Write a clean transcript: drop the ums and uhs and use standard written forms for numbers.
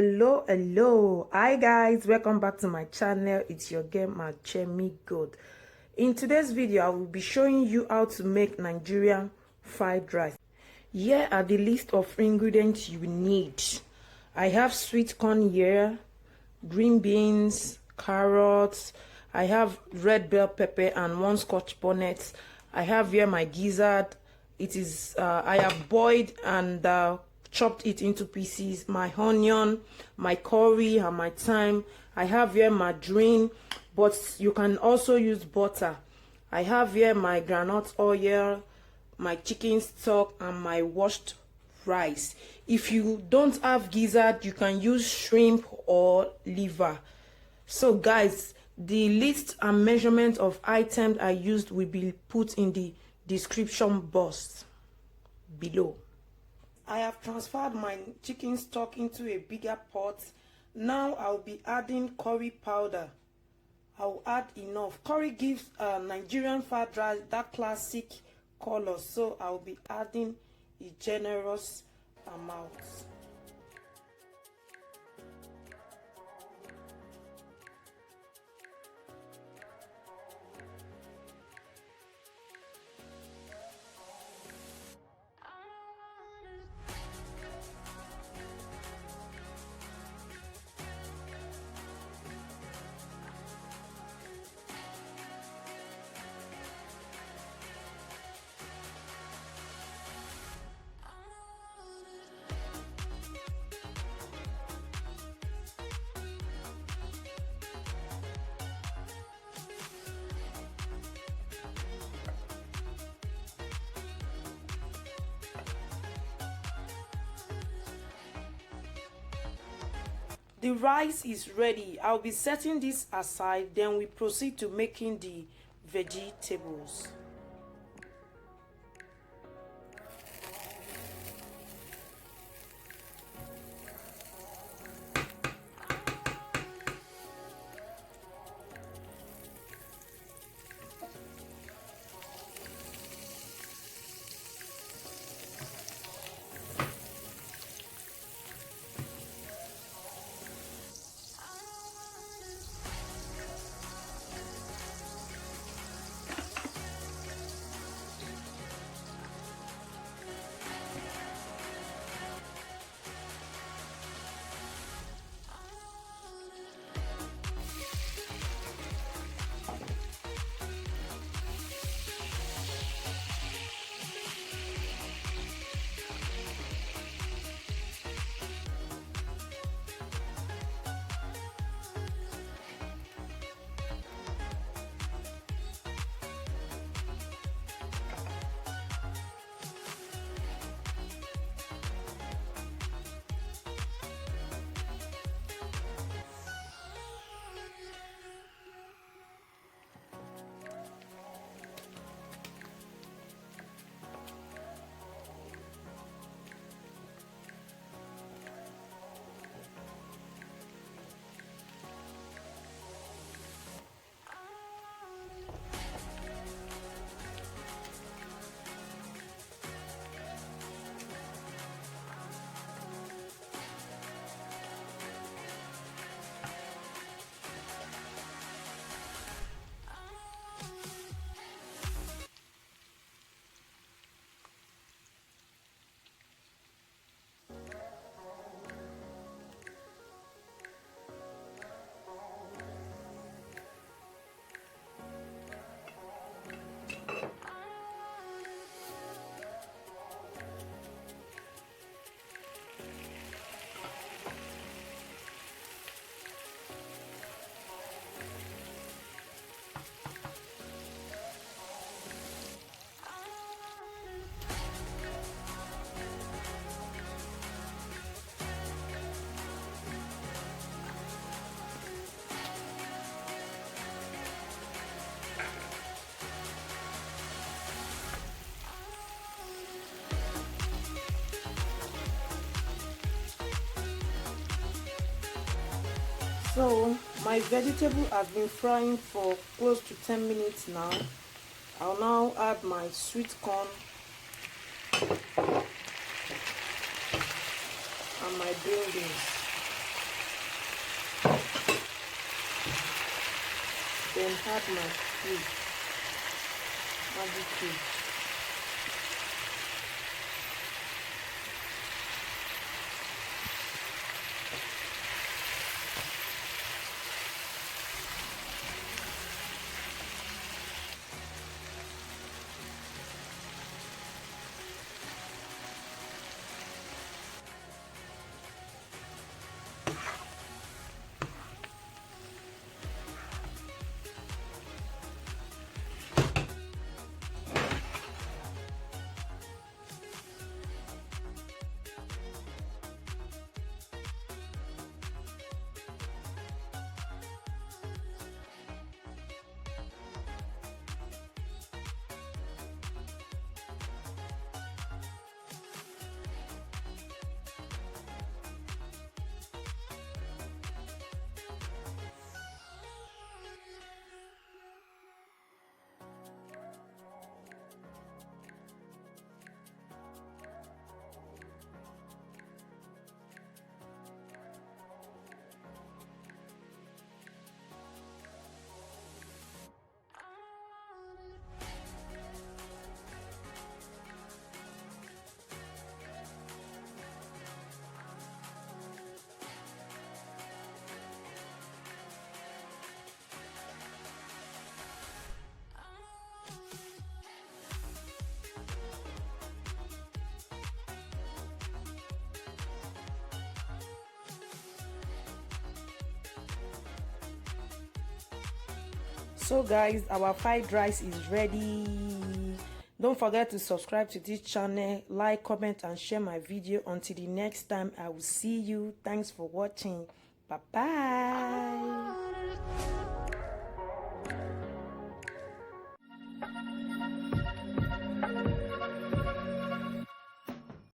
Hello. Hi guys, welcome back to my channel. It's your girl JEmmieGold. In today's video, I will be showing you how to make Nigerian fried rice. Here are the list of ingredients you need. I have sweet corn here, green beans, carrots. I have red bell pepper and one Scotch bonnet. I have here my gizzard. It is I have boiled and chopped it into pieces. My onion, my curry, and my thyme. I have here margarine, but you can also use butter. I have here my groundnut oil, my chicken stock, and my washed rice. If you don't have gizzard, you can use shrimp or liver. So guys, the list and measurement of items I used will be put in the description box below. I have transferred my chicken stock into a bigger pot. Now I'll be adding curry powder. I'll add enough. Curry gives Nigerian fried rice that classic color, so I'll be adding a generous amount. The rice is ready. I'll be setting this aside, then we proceed to making the vegetables. So my vegetable has been frying for close to 10 minutes now. I'll now add my sweet corn and my green beans. then add my cube, magic cube. So guys, our fried rice is ready. Don't forget to subscribe to this channel, like, comment and share my video. Until the next time, I will see you. Thanks for watching. Bye bye.